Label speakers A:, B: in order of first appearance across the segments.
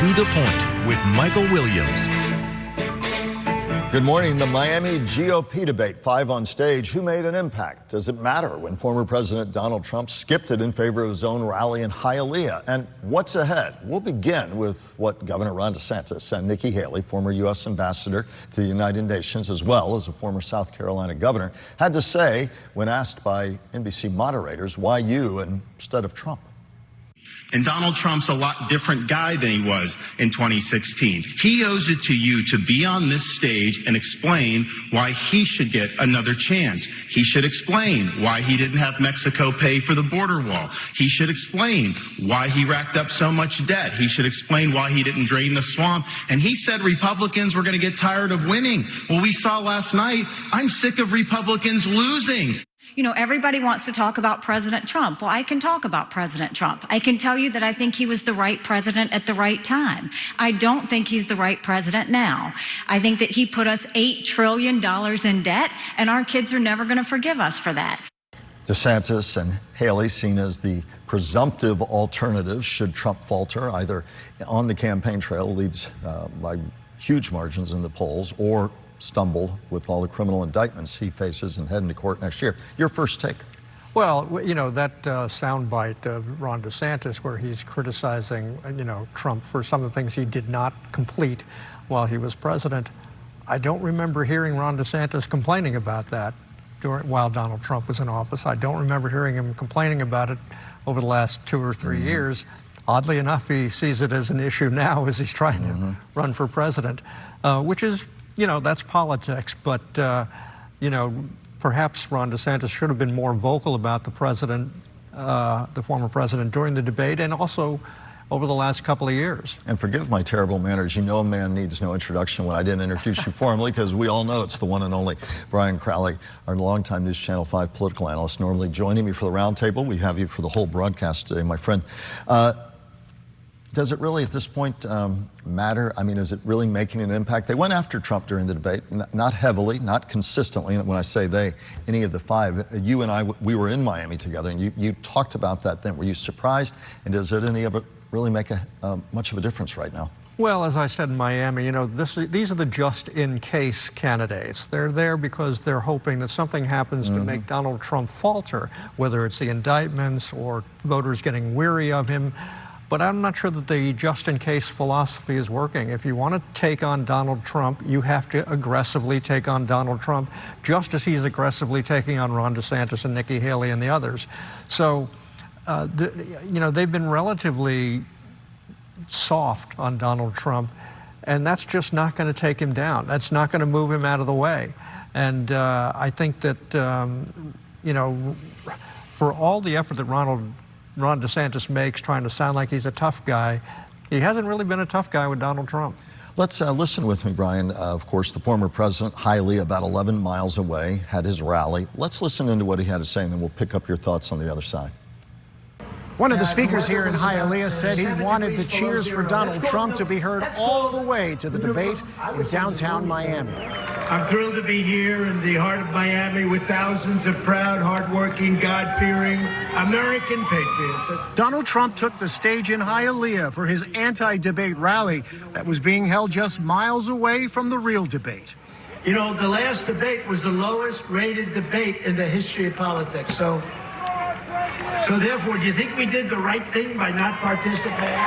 A: To the Point with Michael Williams.
B: Good morning. The Miami GOP debate, 5 on stage. Who made an impact? Does it matter when former President Donald Trump skipped it in favor of his own rally in Hialeah? And what's ahead? We'll begin with what Governor Ron DeSantis and Nikki Haley, former U.S. ambassador to the United Nations, as well as a former South Carolina governor, had to say when asked by NBC moderators why you instead of Trump.
C: And Donald Trump's a lot different guy than he was in 2016. He owes it to you to be on this stage and explain why he should get another chance. He should explain why he didn't have Mexico pay for the border wall. He should explain why he racked up so much debt. He should explain why he didn't drain the swamp. And he said Republicans were going to get tired of winning. Well, we saw last night, I'm sick of Republicans losing.
D: You know, everybody wants to talk about President Trump. Well, I can talk about President Trump. I can tell you that I think he was the right president at the right time. I don't think he's the right president now. I think that he put us $8 trillion in debt, and our kids are never going to forgive us for that.
B: DeSantis and Haley seen as the presumptive alternatives should Trump falter, either on the campaign trail, leads by huge margins in the polls, or stumble with all the criminal indictments he faces and head into court next year. Your first take?
E: Well, you know, that soundbite of Ron DeSantis where he's criticizing, Trump for some of the things he did not complete while he was president. I don't remember hearing Ron DeSantis complaining about that while Donald Trump was in office. I don't remember hearing him complaining about it over the last 2 or 3 years. Oddly enough, he sees it as an issue now as he's trying to run for president, which is, that's politics, but, perhaps Ron DeSantis should have been more vocal about the president, the former president, during the debate and also over the last couple of years.
B: And forgive my terrible manners. You know a man needs no introduction when I didn't introduce you formally, because we all know it's the one and only Brian Crowley, our longtime News Channel 5 political analyst, normally joining me for the roundtable. We have you for the whole broadcast today, my friend. Does it really, at this point, matter? I mean, is it really making an impact? They went after Trump during the debate, not heavily, not consistently. And when I say they, any of the 5, you and I, we were in Miami together, and you talked about that then. Were you surprised? And does it any of it really make much of a difference right now?
E: Well, as I said in Miami, these are the just-in-case candidates. They're there because they're hoping that something happens to make Donald Trump falter, whether it's the indictments or voters getting weary of him. But I'm not sure that the just-in-case philosophy is working. If you want to take on Donald Trump, you have to aggressively take on Donald Trump, just as he's aggressively taking on Ron DeSantis and Nikki Haley and the others. So, they've been relatively soft on Donald Trump, and that's just not going to take him down. That's not going to move him out of the way. And I think that, for all the effort that Ron DeSantis makes trying to sound like he's a tough guy, he hasn't really been a tough guy with Donald Trump.
B: Let's listen with me, Brian. Of course, the former president, Hialeah, about 11 miles away, had his rally. Let's listen into what he had to say, and then we'll pick up your thoughts on the other side.
F: One of the speakers here in Hialeah said he wanted the cheers for Donald Trump to be heard all the way to the debate in downtown Miami.
G: I'm thrilled to be here in the heart of Miami with thousands of proud, hardworking, God-fearing American patriots.
F: Donald Trump took the stage in Hialeah for his anti-debate rally that was being held just miles away from the real debate.
G: You know, the last debate was the lowest rated debate in the history of politics. So therefore, do you think we did the right thing by not participating?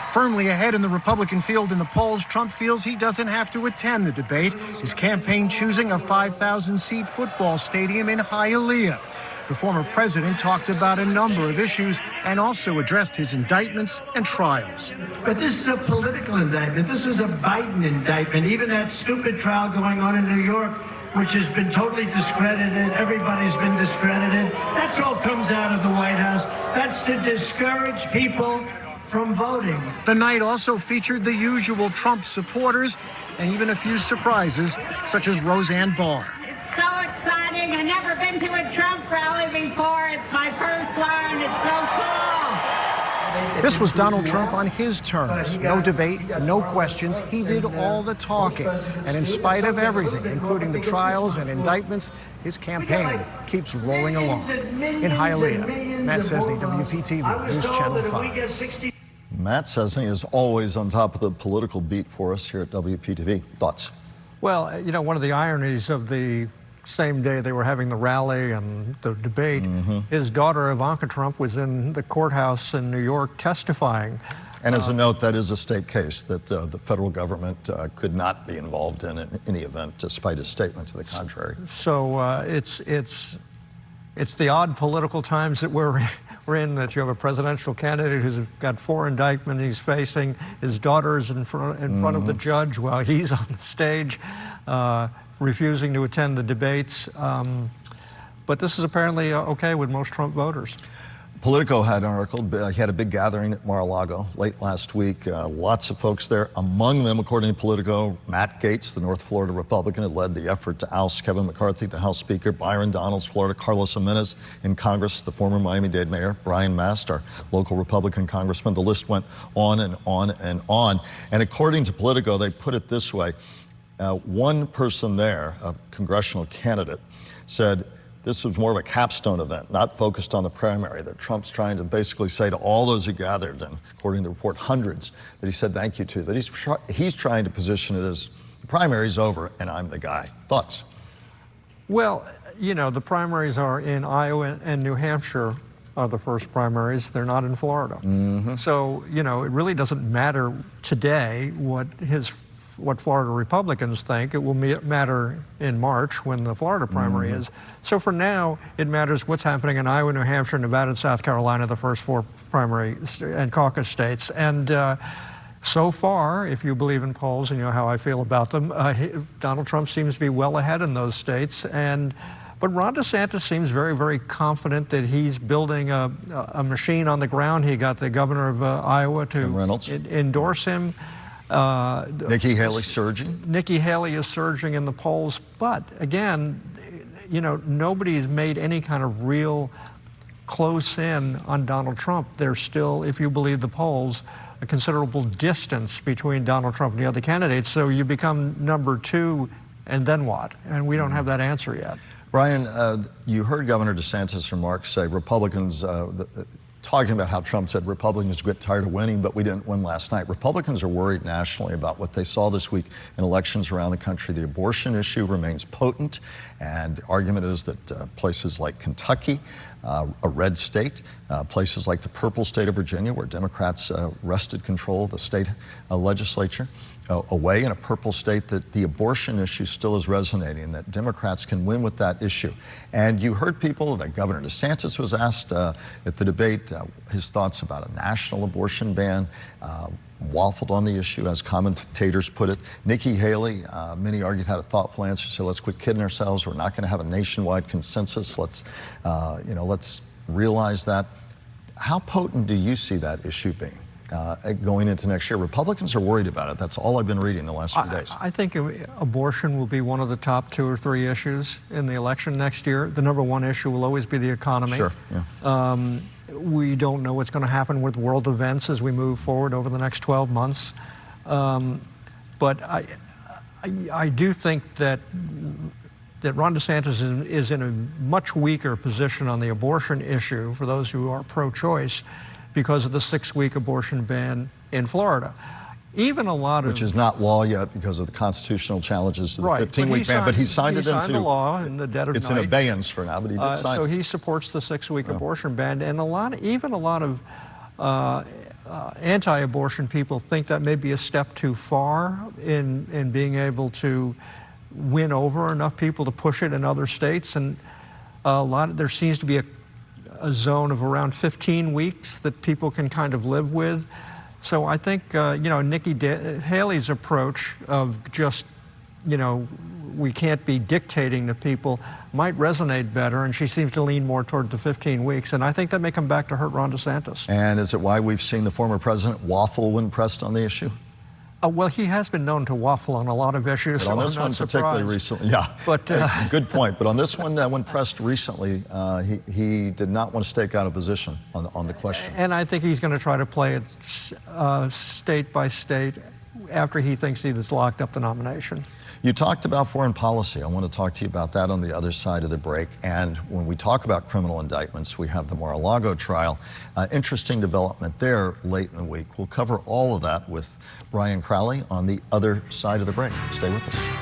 F: Firmly ahead in the Republican field in the polls, Trump feels he doesn't have to attend the debate, his campaign choosing a 5,000-seat football stadium in Hialeah. The former president talked about a number of issues and also addressed his indictments and trials.
G: But this is a political indictment. This is a Biden indictment. Even that stupid trial going on in New York, which has been totally discredited. Everybody's been discredited. That's all comes out of the White House. That's to discourage people from voting.
F: The night also featured the usual Trump supporters and even a few surprises, such as Roseanne Barr.
H: It's so exciting. I've never been to a Trump rally before. It's my first one. It's so cool.
F: This was Donald Trump on his terms. No debate, no questions. He did all the talking. And in spite of everything, including the trials and indictments, his campaign keeps rolling along. In Hialeah, Matt Cesny, WPTV, News Channel 5.
B: Matt Cessny is always on top of the political beat for us here at WPTV. Thoughts?
E: Well, you know, one of the ironies of the same day they were having the rally and the debate, his daughter Ivanka Trump was in the courthouse in New York testifying.
B: And as a note, that is a state case that the federal government could not be involved in any event, despite his statement to the contrary.
E: So it's the odd political times that we're in, that you have a presidential candidate who's got 4 indictments he's facing. His daughter's in front of the judge while he's on the stage, refusing to attend the debates. But this is apparently okay with most Trump voters.
B: Politico had an article. He had a big gathering at Mar-a-Lago late last week. Lots of folks there. Among them, according to Politico, Matt Gaetz, the North Florida Republican, had led the effort to oust Kevin McCarthy, the House Speaker, Byron Donalds, Florida, Carlos Jimenez in Congress, the former Miami-Dade mayor, Brian Mast, our local Republican congressman. The list went on and on and on. And according to Politico, they put it this way. One person there, a congressional candidate, said this was more of a capstone event, not focused on the primary, that Trump's trying to basically say to all those who gathered, and according to the report, hundreds, that he said thank you to, that he's trying to position it as the primary's over and I'm the guy. Thoughts?
E: Well, you know, the primaries are in Iowa and New Hampshire are the first primaries. They're not in Florida. So, you know, it really doesn't matter today what Florida Republicans think. It will matter in March when the Florida primary is. So for now, it matters what's happening in Iowa, New Hampshire, Nevada, and South Carolina, the first 4 primary and caucus states. And so far, if you believe in polls and you know how I feel about them, Donald Trump seems to be well ahead in those states. But Ron DeSantis seems very, very confident that he's building a machine on the ground. He got the governor of Iowa to endorse him.
B: Nikki Haley surging?
E: Nikki Haley is surging in the polls, but again, you know, nobody's made any kind of real close in on Donald Trump. There's still, if you believe the polls, a considerable distance between Donald Trump and the other candidates. So you become number 2, and then what? And we don't have that answer yet.
B: Brian, you heard Governor DeSantis' remarks say Republicans, talking about how Trump said Republicans get tired of winning, but we didn't win last night. Republicans are worried nationally about what they saw this week in elections around the country. The abortion issue remains potent, and the argument is that places like Kentucky, a red state, places like the purple state of Virginia, where Democrats wrested control of the state legislature, away in a purple state, that the abortion issue still is resonating, that Democrats can win with that issue. And you heard people, that Governor DeSantis was asked at the debate his thoughts about a national abortion ban, waffled on the issue, as commentators put it. Nikki Haley, many argued, had a thoughtful answer, said let's quit kidding ourselves, we're not going to have a nationwide consensus, let's realize that. How potent do you see that issue being? Going into next year? Republicans are worried about it. That's all I've been reading the last few days.
E: I think abortion will be one of the top 2 or 3 issues in the election next year. The number 1 issue will always be the economy.
B: Sure, yeah.
E: We don't know what's going to happen with world events as we move forward over the next 12 months. But I do think that Ron DeSantis is in a much weaker position on the abortion issue for those who are pro-choice, because of the 6-week abortion ban in Florida. Even a lot of...
B: Which is not law yet because of the constitutional challenges to the 15-week ban, but he signed it into...
E: He signed the law in the dead of night.
B: It's in abeyance for now, but he did sign it.
E: So he supports the 6-week abortion ban, and even a lot of anti-abortion people think that may be a step too far in being able to win over enough people to push it in other states. And there seems to be a zone of around 15 weeks that people can kind of live with. So I think, Nikki Haley's approach of just, we can't be dictating to people might resonate better, and she seems to lean more toward the 15 weeks, and I think that may come back to hurt Ron DeSantis.
B: And is it why we've seen the former president waffle when pressed on the issue?
E: Well, he has been known to waffle on a lot of issues.
B: But on this one particularly recently, yeah.
E: But
B: good point. But on this one, when pressed recently, he did not want to stake out a position on the question.
E: And I think he's going to try to play it state by state, after he thinks he has locked up the nomination.
B: You talked about foreign policy. I want to talk to you about that on the other side of the break. And when we talk about criminal indictments, we have the Mar-a-Lago trial. Interesting development there late in the week. We'll cover all of that with Brian Crowley on the other side of the break. Stay with us.